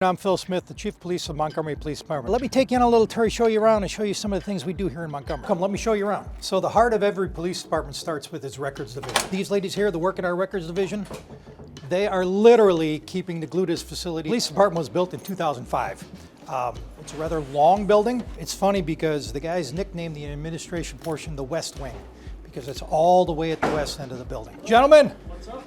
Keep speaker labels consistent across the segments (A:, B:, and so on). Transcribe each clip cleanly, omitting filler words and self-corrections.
A: I'm Phil Smith, the Chief of Police of Montgomery Police Department. Let me take you on a little tour, show you around, and show you some of the things we do here in Montgomery. Come, let me show you around. So the heart of every police department starts with its records division. These ladies here that work in our records division, they are literally keeping the glue to this facility. The police department was built in 2005. It's a rather long building. It's funny because the guys nicknamed the administration portion the West Wing because it's all the way at the west end of the building. Gentlemen, what's up?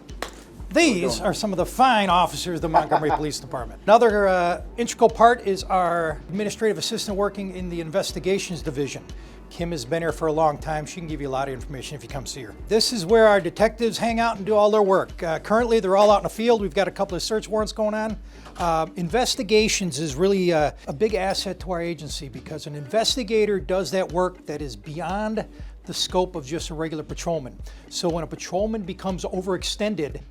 A: These are some of the fine officers of the Montgomery Police Department. Another integral part is our administrative assistant working in the investigations division. Kim has been here for a long time. She can give you a lot of information if you come see her. This is where our detectives hang out and do all their work. Currently, they're all out in the field. We've got a couple of search warrants going on. Investigations is really a big asset to our agency because an investigator does that work that is beyond the scope of just a regular patrolman. So when a patrolman becomes overextended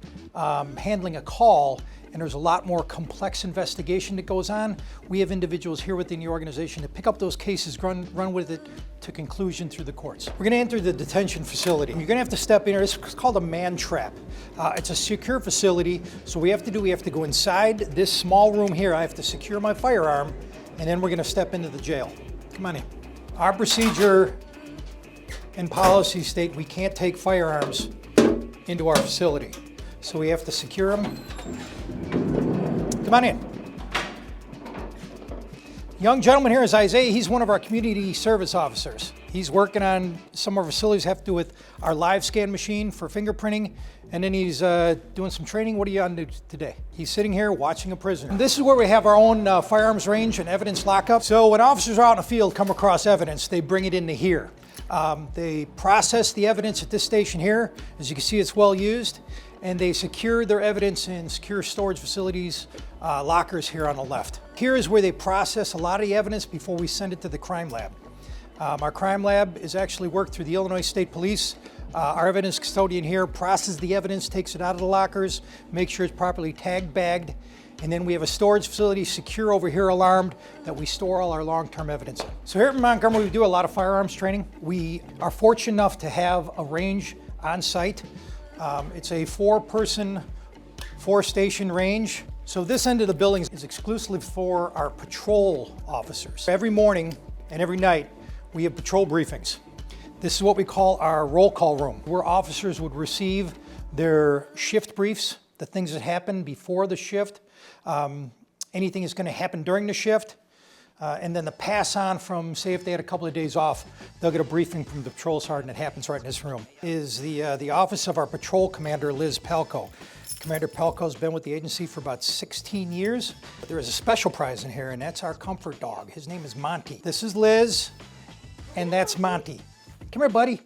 A: handling a call and there's a lot more complex investigation that goes on, we have individuals here within the organization that pick up those cases, run with it to conclusion through the courts. We're gonna enter the detention facility. You're gonna have to step in here. It's called a man trap. It's a secure facility, so we have to go inside this small room here. I have to secure my firearm, and then we're gonna step into the jail. Come on in. Our procedure and policy state we can't take firearms into our facility. So we have to secure them. Come on in. Young gentleman here is Isaiah. He's one of our community service officers. He's working on some of our facilities have to do with our live scan machine for fingerprinting, and then he's doing some training. What are you on today? He's sitting here watching a prisoner. And this is where we have our own firearms range and evidence lockup. So when officers are out in the field, come across evidence, they bring it into here. They process the evidence at this station here. As you can see, it's well used. And they secure their evidence in secure storage facilities, lockers here on the left. Here is where they process a lot of the evidence before we send it to the crime lab. Our crime lab is actually worked through the Illinois State Police. Our evidence custodian here processes the evidence, takes it out of the lockers, makes sure it's properly tagged, bagged, and then we have a storage facility secure over here, alarmed, that we store all our long-term evidence in. So here in Montgomery, we do a lot of firearms training. We are fortunate enough to have a range on site. It's a four-person, four-station range. So this end of the building is exclusively for our patrol officers. Every morning and every night, we have patrol briefings. This is what we call our roll call room, where officers would receive their shift briefs, the things that happen before the shift, anything that's going to happen during the shift, and then the pass on from, say if they had a couple of days off, they'll get a briefing from the patrol sergeant that happens right in this room. Is the office of our patrol commander, Liz Palco. Commander Palco's been with the agency for about 16 years. There is a special prize in here, and that's our comfort dog. His name is Monty. This is Liz, and that's Monty. Come here, buddy.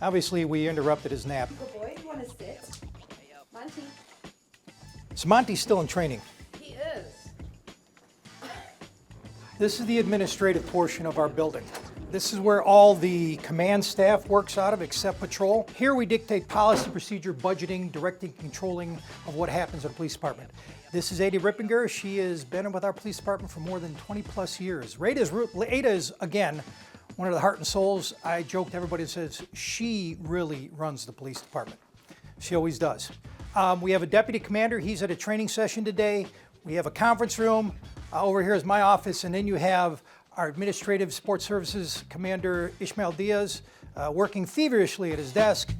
A: Obviously, we interrupted his nap.
B: Good boy, you want to sit? Monty.
A: So Monty's still in training.
B: He is.
A: This is the administrative portion of our building. This is where all the command staff works out of, except patrol. Here we dictate policy, procedure, budgeting, directing, controlling of what happens at the police department. This is Ada Rippinger. She has been with our police department for more than 20 plus years. Ada is, again, one of the heart and souls. I joke to everybody that says she really runs the police department. She always does. We have a deputy commander. He's at a training session today. We have a conference room. Over here is my office, and then you have our administrative support services commander, Ishmael Diaz, working feverishly at his desk.